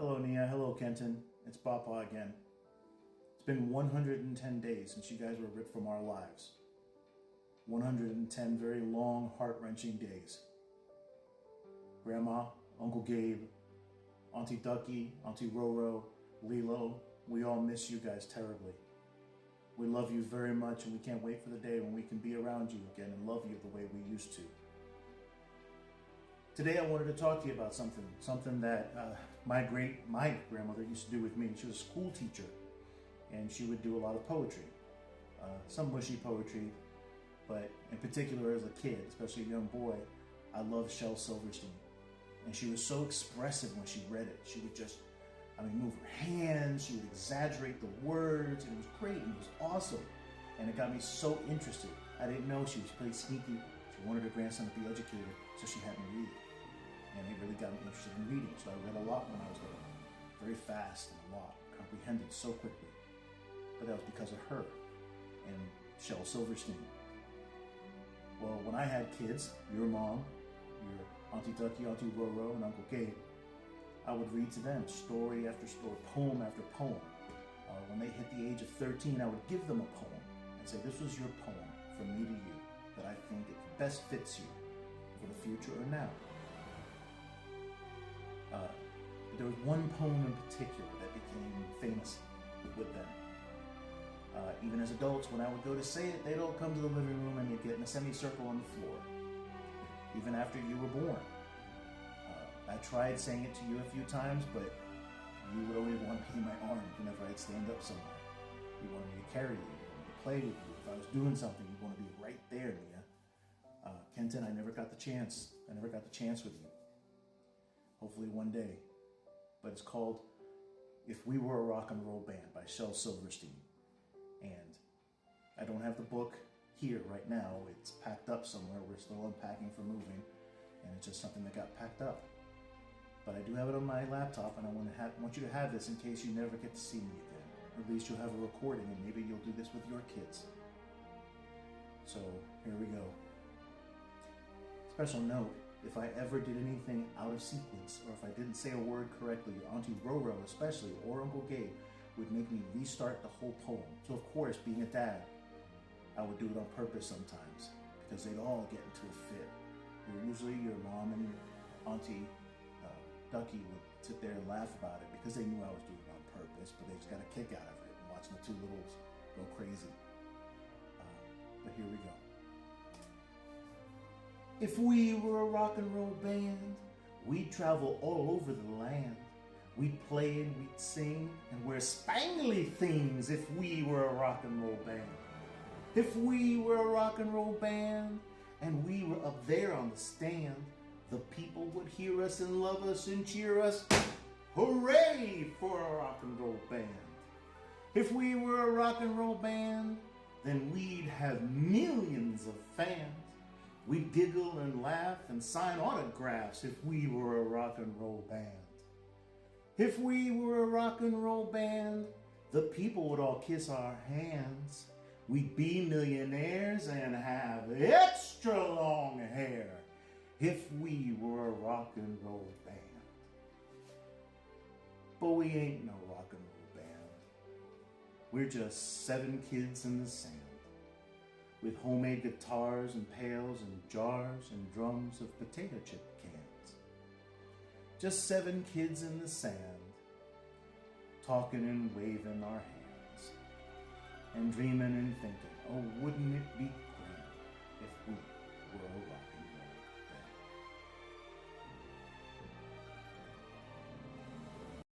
Hello, Nia. Hello, Kenton. It's Papa again. It's been 110 days since you guys were ripped from our lives. 110 very long, heart-wrenching days. Grandma, Uncle Gabe, Auntie Ducky, Auntie Roro, Lilo, we all miss you guys terribly. We love you very much, and we can't wait for the day when we can be around you again and love you the way we used to. Today I wanted to talk to you about something that my grandmother used to do with me. She was a school teacher, and she would do a lot of poetry, some mushy poetry, but in particular as a kid, especially a young boy, I loved Shel Silverstein. And she was so expressive when she read it. She would just, move her hands, she would exaggerate the words, and it was great, and it was awesome. And it got me so interested. I didn't know she was pretty sneaky. She wanted her grandson to be educated, so she had me read it. And it really got me interested in reading, so I read a lot when I was little. Very fast and a lot, comprehended so quickly. But that was because of her and Shel Silverstein. Well, when I had kids, your mom, your Auntie Ducky, Auntie Roro, and Uncle Gabe, I would read to them story after story, poem after poem. When they hit the age of 13, I would give them a poem and say, this was your poem from me to you that I think it best fits you for the future or now. But there was one poem in particular that became famous with them. Even as adults, when I would go to say it, they'd all come to the living room and they'd get in a semicircle on the floor. Even after you were born. I tried saying it to you a few times, but you would always want me in my arms whenever I'd stand up somewhere. You wanted me to carry you, you wanted me to play with you. If I was doing something, you wanted to be right there, Nia. Kenton, I never got the chance. I never got the chance with you. Hopefully one day. But it's called If We Were a Rock and Roll Band by Shel Silverstein. And I don't have the book here right now. It's packed up somewhere. We're still unpacking for moving. And it's just something that got packed up. But I do have it on my laptop, and I want you to have this in case you never get to see me again. Or at least you'll have a recording, and maybe you'll do this with your kids. So here we go. Special note, if I ever did anything out of sequence, or if I didn't say a word correctly, Auntie Roro especially, or Uncle Gabe, would make me restart the whole poem. So of course, being a dad, I would do it on purpose sometimes, because they'd all get into a fit. Usually your mom and your Auntie Ducky would sit there and laugh about it because they knew I was doing it on purpose, but they just got a kick out of it, watching the two littles go crazy. But here we go. If we were a rock and roll band, we'd travel all over the land. We'd play and we'd sing and wear spangly things if we were a rock and roll band. If we were a rock and roll band and we were up there on the stand, the people would hear us and love us and cheer us. Hooray for a rock and roll band. If we were a rock and roll band, then we'd have millions of fans. We'd giggle and laugh and sign autographs if we were a rock and roll band. If we were a rock and roll band, the people would all kiss our hands. We'd be millionaires and have extra long hair if we were a rock and roll band. But we ain't no rock and roll band. We're just 7 kids in the sand with homemade guitars and pails and jars and drums of potato chip cans. Just 7 kids in the sand, talking and waving our hands and dreaming and thinking, oh, wouldn't it be